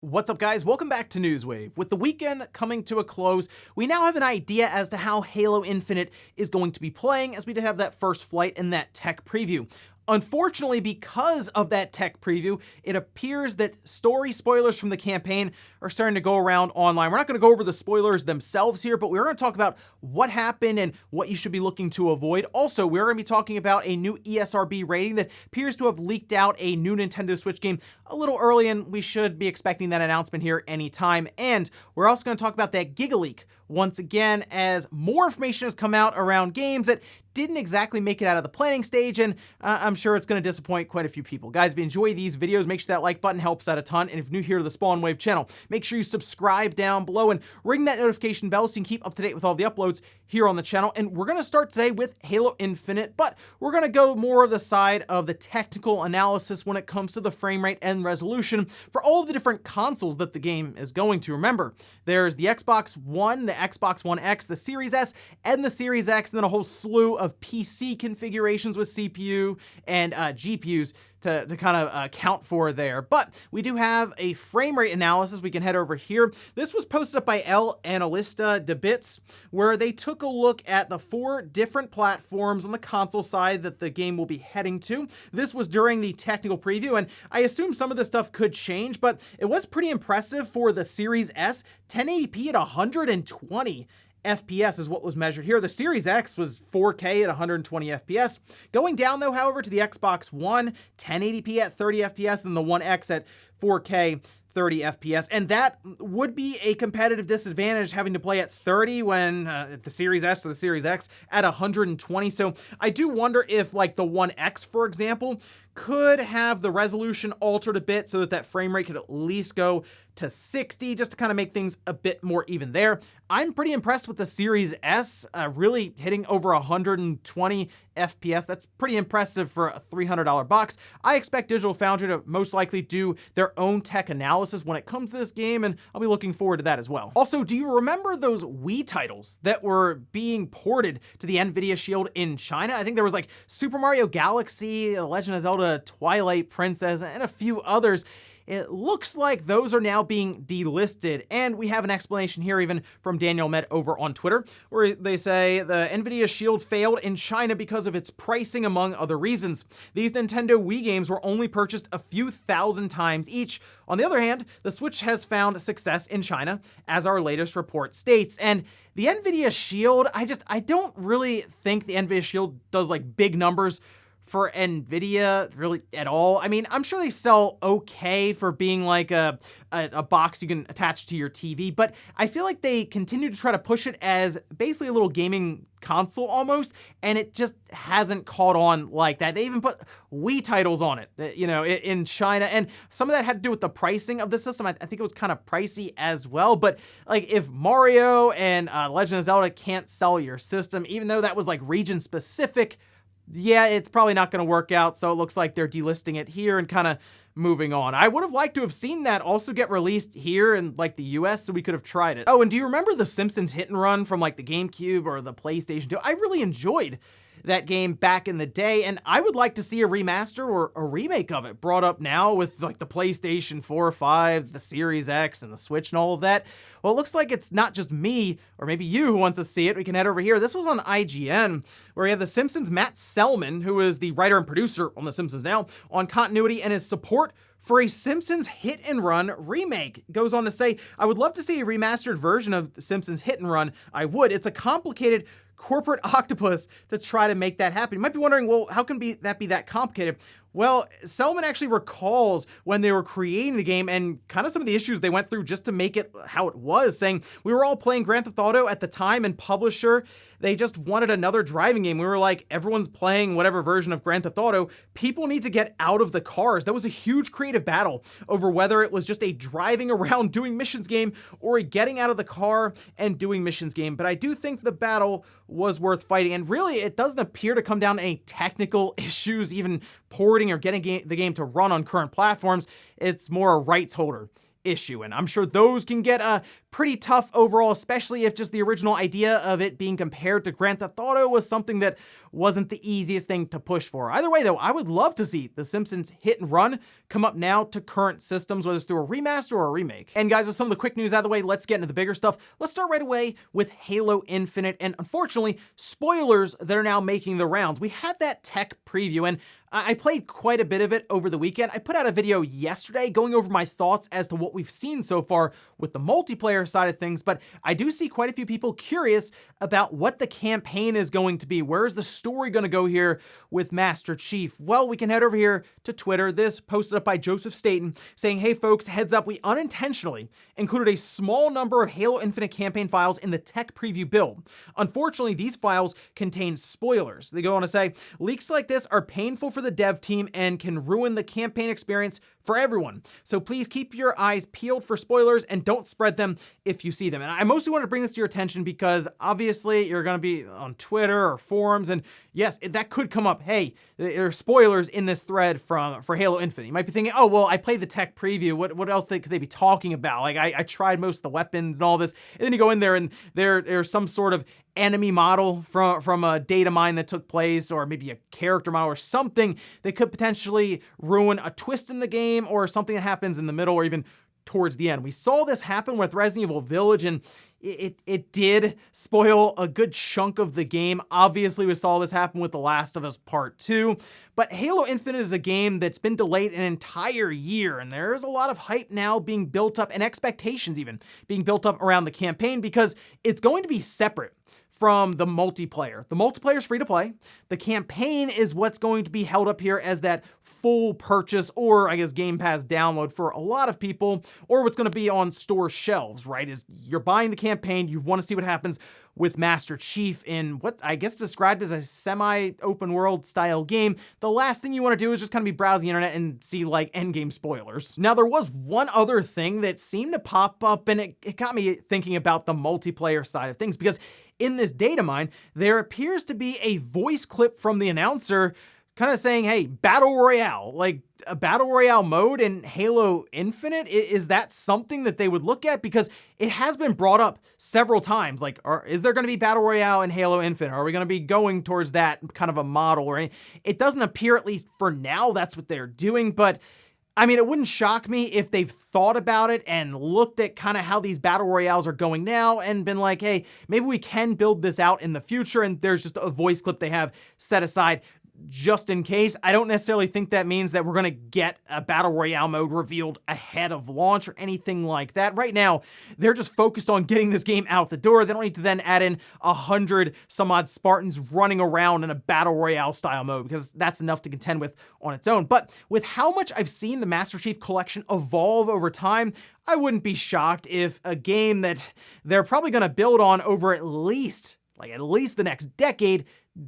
What's up, guys? Welcome back to Newswave. With the weekend coming to a close, we now have an idea as to how Halo Infinite is going to be playing, as we did have that first flight in that tech preview. Unfortunately, because of that tech preview, it appears that story spoilers from the campaign are starting to go around online. We're not going to go over the spoilers themselves here, but we're going to talk about what happened and what you should be looking to avoid. Also, we're going to be talking about a new ESRB rating that appears to have leaked out a new Nintendo Switch game a little early, and we should be expecting that announcement here anytime. And we're also going to talk about that Gigaleak once again, as more information has come out around games that didn't exactly make it out of the planning stage, and I'm sure it's going to disappoint quite a few people. Guys, if you enjoy these videos, make sure that like button helps out a ton, and if you're new here to the Spawn Wave channel, make sure you subscribe down below and ring that notification bell so you can keep up to date with all the uploads here on the channel. And we're going to start today with Halo Infinite, but we're going to go more of the side of the technical analysis when it comes to the frame rate and resolution for all of the different consoles that the game is going to. Remember, there's the Xbox One, the Xbox One X, the Series S, and the Series X, and then a whole slew of PC configurations with CPU and GPUs to kind of account for there. But we do have a frame rate analysis. We can head over here. This was posted up by Analista de Bits, where they took a look at the 4 different platforms on the console side that the game will be heading to. This was during the technical preview, and I assume some of this stuff could change, but it was pretty impressive for the Series S. 1080p at 120 FPS is what was measured here. The Series X was 4K at 120 FPS. Going down though, however, to the Xbox One, 1080p at 30 FPS, and the One X at 4K 30 FPS, and that would be a competitive disadvantage having to play at 30 when the Series S or the Series X at 120. So I do wonder if, like, the One X, for example, could have the resolution altered a bit so that that frame rate could at least go to 60, just to kind of make things a bit more even there. I'm pretty impressed with the Series S, really hitting over 120 FPS. That's pretty impressive for a $300 box. I expect Digital Foundry to most likely do their own tech analysis when it comes to this game, and I'll be looking forward to that as well. Also, do you remember those Wii titles that were being ported to the Nvidia Shield in China? I think there was like Super Mario Galaxy, The Legend of Zelda Twilight Princess, and a few others. It looks like those are now being delisted, and we have an explanation here even from Daniel Med over on Twitter, where they say the Nvidia Shield failed in China because of its pricing, among other reasons. These Nintendo Wii games were only purchased a few thousand times each. On the other hand, the Switch has found success in China, as our latest report states. And the Nvidia Shield, I don't really think the Nvidia Shield does like big numbers for Nvidia really at all. I mean, I'm sure they sell okay for being like a box you can attach to your TV, but I feel like they continue to try to push it as basically a little gaming console almost, and it just hasn't caught on like that. They even put Wii titles on it, you know, in China, and some of that had to do with the pricing of the system. I think it was kind of pricey as well, but like if Mario and Legend of Zelda can't sell your system, even though that was like region specific, yeah, it's probably not going to work out, so it looks like they're delisting it here and kind of moving on. I would have liked to have seen that also get released here in like the US, so we could have tried it. Oh, and do you remember the Simpsons hit and run from like the GameCube or the PlayStation 2? I really enjoyed that game back in the day, and I would like to see a remaster or a remake of it brought up now with like the PlayStation 4 or 5, the Series X, and the Switch and all of that. Well, it looks like it's not just me, or maybe you, who wants to see it. We can head over here. This was on IGN, where we have the Simpsons' Matt Selman, who is the writer and producer on The Simpsons now, on continuity and his support for a Simpsons Hit and Run remake. Goes on to say, I would love to see a remastered version of The Simpsons Hit and Run. I would. It's a complicated corporate octopus to try to make that happen. You might be wondering, well, how can that be that complicated? Well, Selman actually recalls when they were creating the game and kind of some of the issues they went through just to make it how it was, saying, we were all playing Grand Theft Auto at the time, and publisher, they just wanted another driving game. We were like, everyone's playing whatever version of Grand Theft Auto. People need to get out of the cars. That was a huge creative battle over whether it was just a driving around doing missions game or a getting out of the car and doing missions game. But I do think the battle was worth fighting. And really, it doesn't appear to come down to any technical issues, even porting or getting the game to run on current platforms. It's more a rights holder issue, and I'm sure those can get pretty tough overall, especially if just the original idea of it being compared to Grand Theft Auto was something that wasn't the easiest thing to push for. Either way though, I would love to see The Simpsons Hit and Run come up now to current systems, whether it's through a remaster or a remake. And guys, with some of the quick news out of the way, let's get into the bigger stuff. Let's start right away with Halo Infinite, and unfortunately, spoilers that are now making the rounds. We had that tech preview, and I played quite a bit of it over the weekend. I put out a video yesterday going over my thoughts as to what we've seen so far with the multiplayer side of things, but I do see quite a few people curious about what the campaign is going to be. Where's the story going to go here with Master Chief? Well, we can head over here to Twitter. This posted up by Joseph Staten saying, hey folks, heads up, we unintentionally included a small number of Halo Infinite campaign files in the tech preview build. Unfortunately, these files contain spoilers. They go on to say, leaks like this are painful for the dev team and can ruin the campaign experience for everyone. So please keep your eyes peeled for spoilers and don't spread them if you see them. And I mostly wanted to bring this to your attention because obviously you're going to be on Twitter or forums, and yes, that could come up. Hey, there are spoilers in this thread for Halo Infinite. You might be thinking, oh, well, I played the tech preview. What else could they be talking about? Like I tried most of the weapons and all this. And then you go in there and there's some sort of enemy model from a data mine that took place, or maybe a character model or something that could potentially ruin a twist in the game or something that happens in the middle or even towards the end. We saw this happen with Resident Evil Village, and it did spoil a good chunk of the game. Obviously, we saw this happen with The Last of Us Part 2, but Halo Infinite is a game that's been delayed an entire year, and there's a lot of hype now being built up, and expectations even being built up around the campaign, because it's going to be separate from the multiplayer. The multiplayer is free to play. The campaign is what's going to be held up here as that full purchase, or I guess Game Pass download for a lot of people, or what's going to be on store shelves, right? Is you're buying the campaign, you want to see what happens with Master Chief in what I guess described as a semi-open world style game. The last thing you want to do is just kind of be browsing the internet and see like endgame spoilers. Now, there was one other thing that seemed to pop up, and it got me thinking about the multiplayer side of things, because in this data mine, there appears to be a voice clip from the announcer kind of saying, hey, Battle Royale, like a Battle Royale mode in Halo Infinite. Is that something that they would look at? Because it has been brought up several times. Like, is there going to be Battle Royale in Halo Infinite? Are we going to be going towards that kind of a model? Or it doesn't appear, at least for now, that's what they're doing. But I mean, it wouldn't shock me if they've thought about it and looked at kind of how these battle royales are going now and been like, hey, maybe we can build this out in the future, and there's just a voice clip they have set aside just in case. I don't necessarily think that means that we're going to get a battle royale mode revealed ahead of launch or anything like that. Right now, they're just focused on getting this game out the door. They don't need to then add in 100 some odd Spartans running around in a battle royale style mode, because that's enough to contend with on its own. But with how much I've seen the Master Chief Collection evolve over time, I wouldn't be shocked if a game that they're probably going to build on over at least the next decade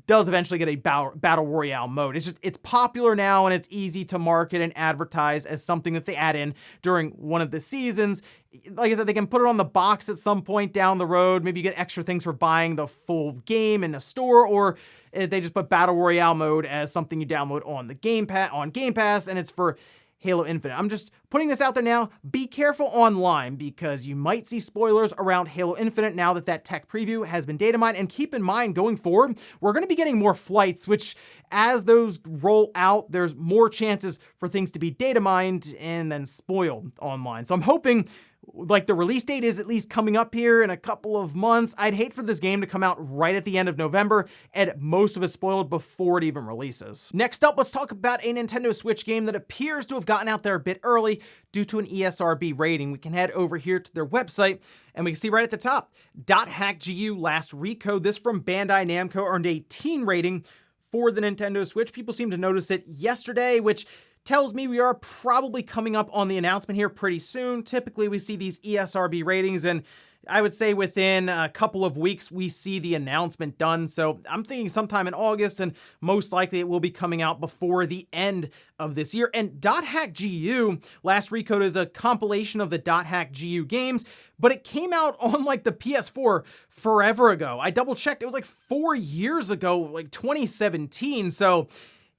does eventually get a battle royale mode. It's popular now, and it's easy to market and advertise as something that they add in during one of the seasons. Like I said, they can put it on the box at some point down the road. Maybe you get extra things for buying the full game in a store, or they just put battle royale mode as something you download on the Game Pass, and it's for Halo Infinite. I'm just putting this out there now. Be careful online, because you might see spoilers around Halo Infinite now that tech preview has been data mined. And keep in mind, going forward, we're going to be getting more flights, which as those roll out, there's more chances for things to be data mined and then spoiled online. So I'm hoping like the release date is at least coming up here in a couple of months. I'd hate for this game to come out right at the end of November and most of it spoiled before it even releases. Next up, let's talk about a Nintendo Switch game that appears to have gotten out there a bit early due to an ESRB rating. We can head over here to their website, and we can see right at the top, .hackgu last recode. This from Bandai Namco earned a teen rating for the Nintendo Switch. People seem to notice it yesterday, which tells me we are probably coming up on the announcement here pretty soon. Typically, we see these ESRB ratings, and I would say within a couple of weeks, we see the announcement done. So I'm thinking sometime in August, and most likely it will be coming out before the end of this year. And .hackgu last recode is a compilation of the .hackgu games, but it came out on like the PS4 forever ago. I double checked. It was like 4 years ago, like 2017. So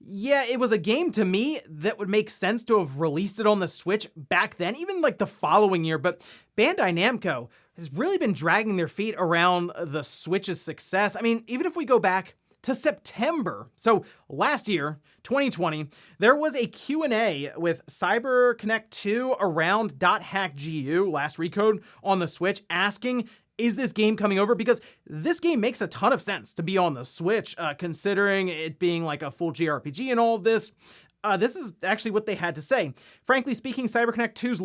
yeah, it was a game to me that would make sense to have released it on the Switch back then, even like the following year. But Bandai Namco has really been dragging their feet around the Switch's success. I mean, even if we go back to September, so last year, 2020, there was a Q&A with CyberConnect 2 around .hackgu, last recode on the Switch, asking, is this game coming over? Because this game makes a ton of sense to be on the Switch, considering it being like a full JRPG and all of this. This is actually what they had to say. Frankly speaking, CyberConnect 2's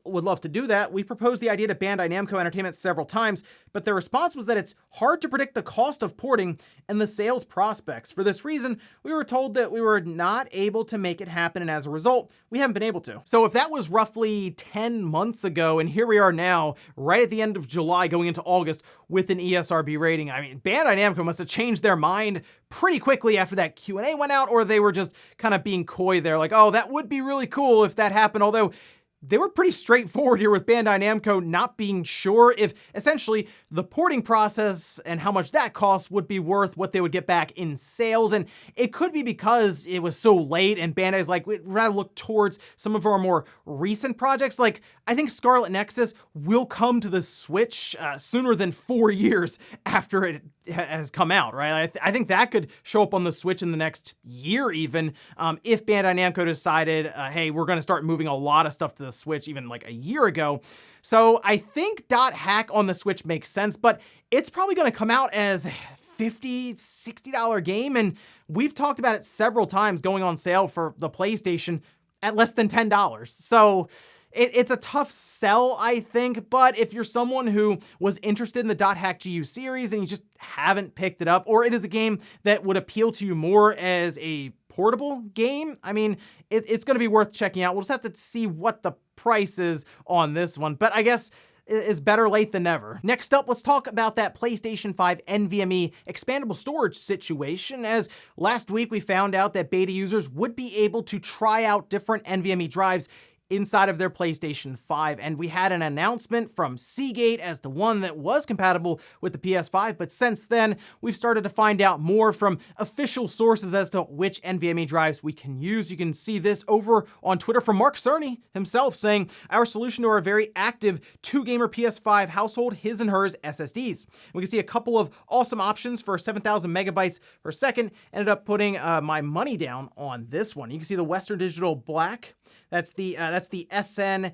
would love to do that. We proposed the idea to Bandai Namco Entertainment several times, but their response was that it's hard to predict the cost of porting and the sales prospects. For this reason, we were told that we were not able to make it happen, and as a result, we haven't been able to. So if that was roughly 10 months ago, and here we are now, right at the end of July going into August with an ESRB rating, I mean, Bandai Namco must have changed their mind pretty quickly after that Q&A went out, or they were just kind of being coy there, like, oh, that would be really cool if that happened, although they were pretty straightforward here with Bandai Namco not being sure if essentially the porting process and how much that costs would be worth what they would get back in sales. And it could be because it was so late and Bandai's like, we'd rather look towards some of our more recent projects. Like, I think Scarlet Nexus will come to the Switch sooner than 4 years after it has come out, right? I think that could show up on the Switch in the next year even, if Bandai Namco decided, hey, we're gonna start moving a lot of stuff to the Switch even like a year ago. So I think .hack on the Switch makes sense, but it's probably gonna come out as $50, $60 game, and we've talked about it several times going on sale for the PlayStation at less than $10. So it's a tough sell, I think, but if you're someone who was interested in the .hackgu series and you just haven't picked it up, or it is a game that would appeal to you more as a portable game, I mean, it's going to be worth checking out. We'll just have to see what the price is on this one, but I guess it's better late than never. Next up, let's talk about that PlayStation 5 NVMe expandable storage situation, as last week we found out that beta users would be able to try out different NVMe drives inside of their PlayStation 5, and we had an announcement from Seagate as the one that was compatible with the PS5, but since then, we've started to find out more from official sources as to which NVMe drives we can use. You can see this over on Twitter from Mark Cerny himself saying, our solution to our very active 2-gamer PS5 household, his and hers SSDs. We can see a couple of awesome options for 7,000 megabytes per second. Ended up putting my money down on this one. You can see the Western Digital Black. That's the SN850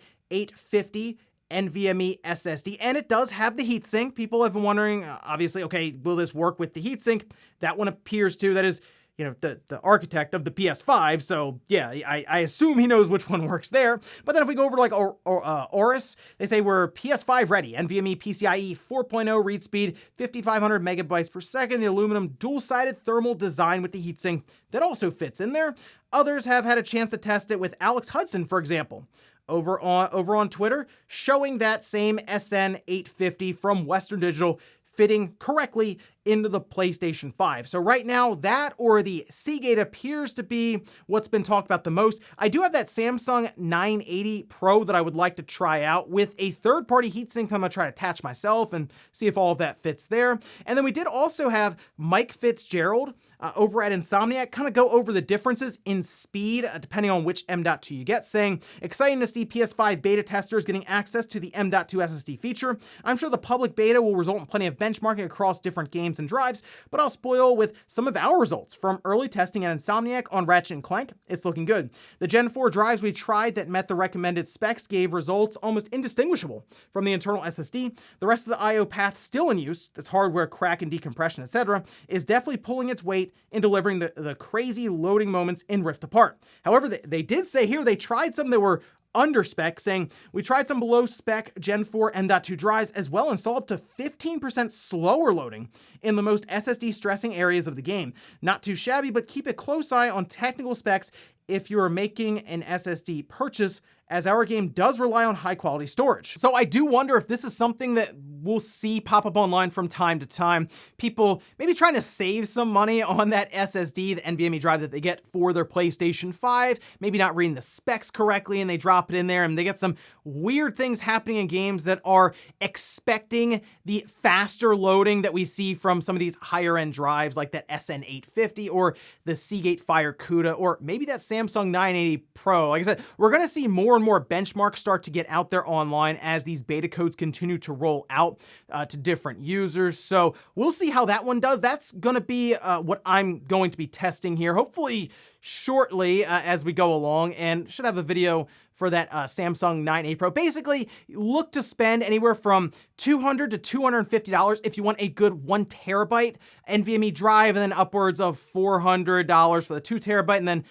NVMe SSD, and it does have the heatsink. People have been wondering, obviously, okay, will this work with the heatsink? That one appears to. That is, you know, the architect of the PS5, so yeah, I assume he knows which one works there. But then if we go over to like Aorus, they say we're PS5 ready, NVMe PCIe 4.0 read speed, 5,500 megabytes per second, the aluminum dual-sided thermal design with the heatsink that also fits in there. Others have had a chance to test it with Alex Hudson, for example, over on Twitter, showing that same SN850 from Western Digital fitting correctly into the PlayStation 5. So right now, that or the Seagate appears to be what's been talked about the most. I do have that Samsung 980 Pro that I would like to try out with a third-party heatsink I'm gonna try to attach myself and see if all of that fits there. And then we did also have Mike Fitzgerald over at Insomniac kind of go over the differences in speed depending on which M.2 you get, saying, exciting to see PS5 beta testers getting access to the M.2 SSD feature. I'm sure the public beta will result in plenty of benchmarking across different games and drives, but I'll spoil with some of our results from early testing at Insomniac on Ratchet & Clank. It's looking good. The Gen 4 drives we tried that met the recommended specs gave results almost indistinguishable from the internal SSD. The rest of the I.O. path still in use, that's hardware crack and decompression, etc., is definitely pulling its weight in delivering the crazy loading moments in Rift Apart. However, they did say here they tried some that were under spec, saying, we tried some below spec Gen 4 M.2 drives as well and saw up to 15% slower loading in the most SSD stressing areas of the game. Not too shabby, but keep a close eye on technical specs if you're making an SSD purchase, as our game does rely on high quality storage. So I do wonder if this is something that we'll see pop up online from time to time. People maybe trying to save some money on that SSD, the NVMe drive that they get for their PlayStation 5, maybe not reading the specs correctly, and they drop it in there, and they get some weird things happening in games that are expecting the faster loading that we see from some of these higher end drives like that SN850 or the Seagate Fire CUDA, or maybe that Samsung 980 Pro. Like I said, we're gonna see more and more benchmarks start to get out there online as these beta codes continue to roll out to different users. So we'll see how that one does. That's gonna be what I'm going to be testing here, hopefully shortly as we go along, and should have a video for that Samsung 980 Pro. Basically, look to spend anywhere from $200 to $250 if you want a good 1 terabyte NVMe drive, and then upwards of $400 for the 2 terabyte, and then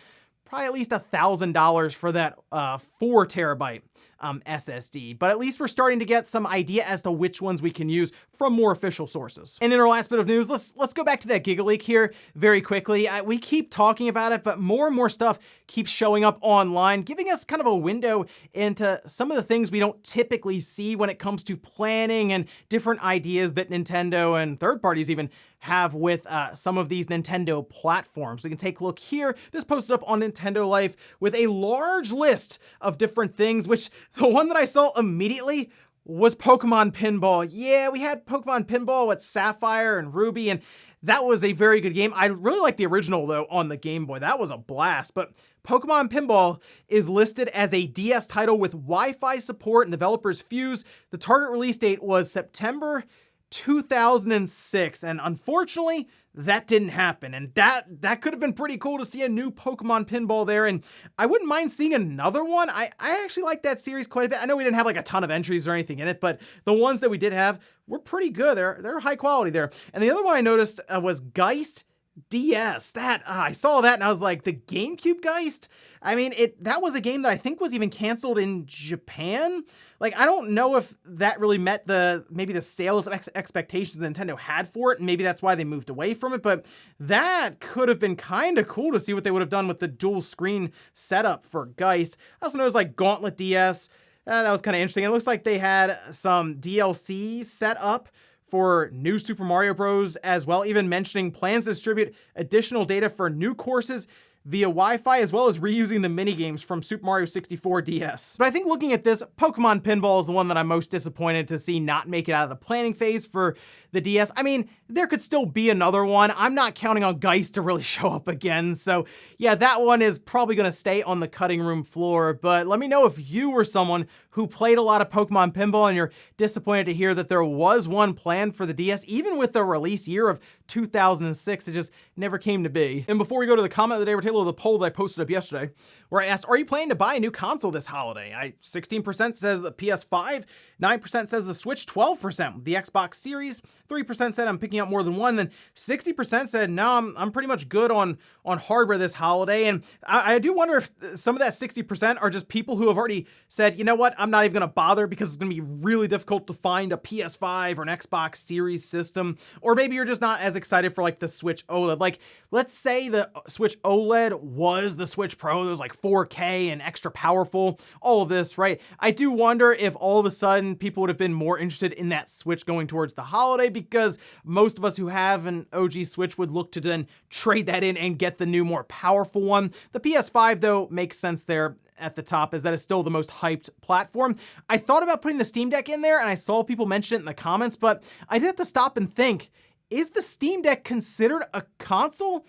probably at least $1,000 for that 4 terabyte SSD. But at least we're starting to get some idea as to which ones we can use from more official sources. And in our last bit of news, let's go back to that Gigaleak here very quickly. We keep talking about it, but more and more stuff keeps showing up online, giving us kind of a window into some of the things we don't typically see when it comes to planning and different ideas that Nintendo and third parties even have with some of these Nintendo platforms. We can take a look here. This posted up on Nintendo Life with a large list of different things, which the one that I saw immediately was Pokemon Pinball. Yeah, we had Pokemon Pinball with Sapphire and Ruby, and that was a very good game. I really like the original, though, on the Game Boy. That was a blast. But Pokemon Pinball is listed as a DS title with Wi-Fi support and developers Fuse. The target release date was September 2006, and unfortunately, that didn't happen. And that could have been pretty cool to see a new Pokemon Pinball there, and I wouldn't mind seeing another one. I actually like that series quite a bit. I know we didn't have like a ton of entries or anything in it, but the ones that we did have were pretty good. They're high quality there. And the other one I noticed was Geist DS. I saw that and I was like, the GameCube Geist? I mean, that was a game that I think was even canceled in Japan. Like, I don't know if that really met maybe the sales expectations Nintendo had for it, and maybe that's why they moved away from it, but that could have been kind of cool to see what they would have done with the dual screen setup for Geist. I also noticed like Gauntlet DS. That was kind of interesting. It looks like they had some DLC set up for New Super Mario Bros. As well, even mentioning plans to distribute additional data for new courses via Wi-Fi, as well as reusing the minigames from Super Mario 64 DS. But I think looking at this, Pokemon Pinball is the one that I'm most disappointed to see not make it out of the planning phase for the DS. I mean, there could still be another one. I'm not counting on Geist to really show up again. So yeah, that one is probably gonna stay on the cutting room floor, but let me know if you were someone who played a lot of Pokemon Pinball and you're disappointed to hear that there was one planned for the DS, even with the release year of 2006, it just never came to be. And before we go to the comment of the day, we're taking a look at the poll that I posted up yesterday, where I asked, are you planning to buy a new console this holiday? 16% says the PS5, 9% says the Switch, 12% the Xbox Series, 3% said I'm picking up more than one, then 60% said, no, I'm pretty much good on hardware this holiday. And I do wonder if some of that 60% are just people who have already said, you know what, I'm not even gonna bother because it's gonna be really difficult to find a PS5 or an Xbox Series system. Or maybe you're just not as excited for like the Switch OLED. Like, let's say the Switch OLED was the Switch Pro, that was like 4K and extra powerful, all of this, right? I do wonder if all of a sudden people would have been more interested in that Switch going towards the holiday, because most of us who have an OG Switch would look to then trade that in and get the new, more powerful one. The PS5, though, makes sense there at the top, as that is still the most hyped platform. I thought about putting the Steam Deck in there, and I saw people mention it in the comments, but I did have to stop and think, is the Steam Deck considered a console?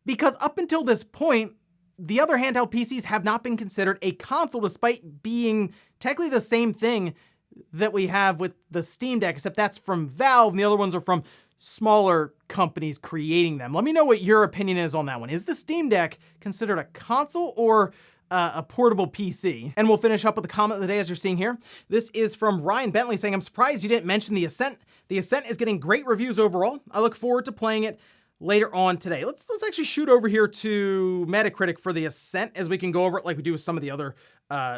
Because up until this point, the other handheld PCs have not been considered a console, despite being technically the same thing that we have with the Steam Deck, except that's from Valve, and the other ones are from smaller companies creating them. Let me know what your opinion is on that one. Is the Steam Deck considered a console or a portable PC? And we'll finish up with the comment of the day, as you're seeing here. This is from Ryan Bentley saying, I'm surprised you didn't mention the Ascent. The Ascent is getting great reviews overall. I look forward to playing it later on today. Let's actually shoot over here to Metacritic for the Ascent, as we can go over it like we do with some of the other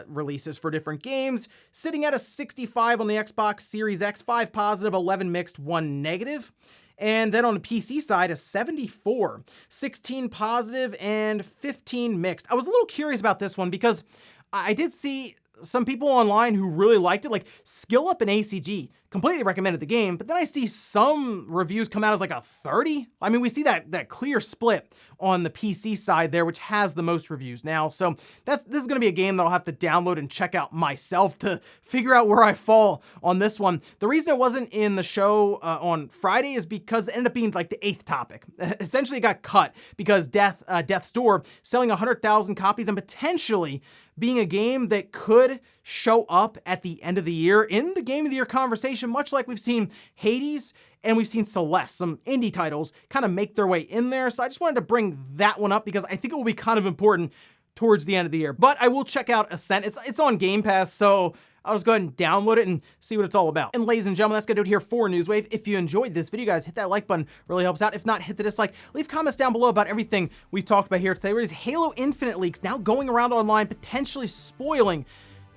releases for different games. Sitting at a 65 on the Xbox Series X, 5 positive, 11 mixed, 1 negative. And then on the PC side, a 74, 16 positive and 15 mixed. I was a little curious about this one because I did see some people online who really liked it, like Skill Up and ACG, completely recommended the game, but then I see some reviews come out as like a 30. I mean, we see that clear split on the PC side there, which has the most reviews now. So this is going to be a game that I'll have to download and check out myself to figure out where I fall on this one. The reason it wasn't in the show on Friday is because it ended up being like the 8th topic. Essentially, it got cut because Death's Door selling 100,000 copies and potentially being a game that could show up at the end of the year in the Game of the Year conversation, much like we've seen Hades and we've seen Celeste, some indie titles kind of make their way in there. So I just wanted to bring that one up because I think it will be kind of important towards the end of the year. But I will check out Ascent. It's on Game Pass, so I'll just go ahead and download it and see what it's all about. And ladies and gentlemen, that's gonna do it here for Newswave. If you enjoyed this video, guys, hit that like button, really helps out. If not, hit the dislike. Leave comments down below about everything we talked about here today. There's Halo Infinite leaks now going around online, potentially spoiling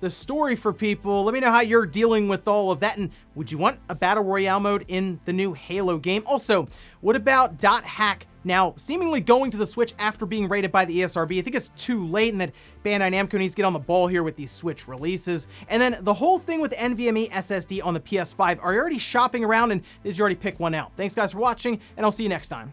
the story for people. Let me know how you're dealing with all of that, and would you want a Battle Royale mode in the new Halo game? Also, what about .hack now seemingly going to the Switch after being rated by the ESRB? I think it's too late and that Bandai Namco needs to get on the ball here with these Switch releases. And then the whole thing with NVMe SSD on the PS5. Are you already shopping around, and did you already pick one out? Thanks guys for watching, and I'll see you next time.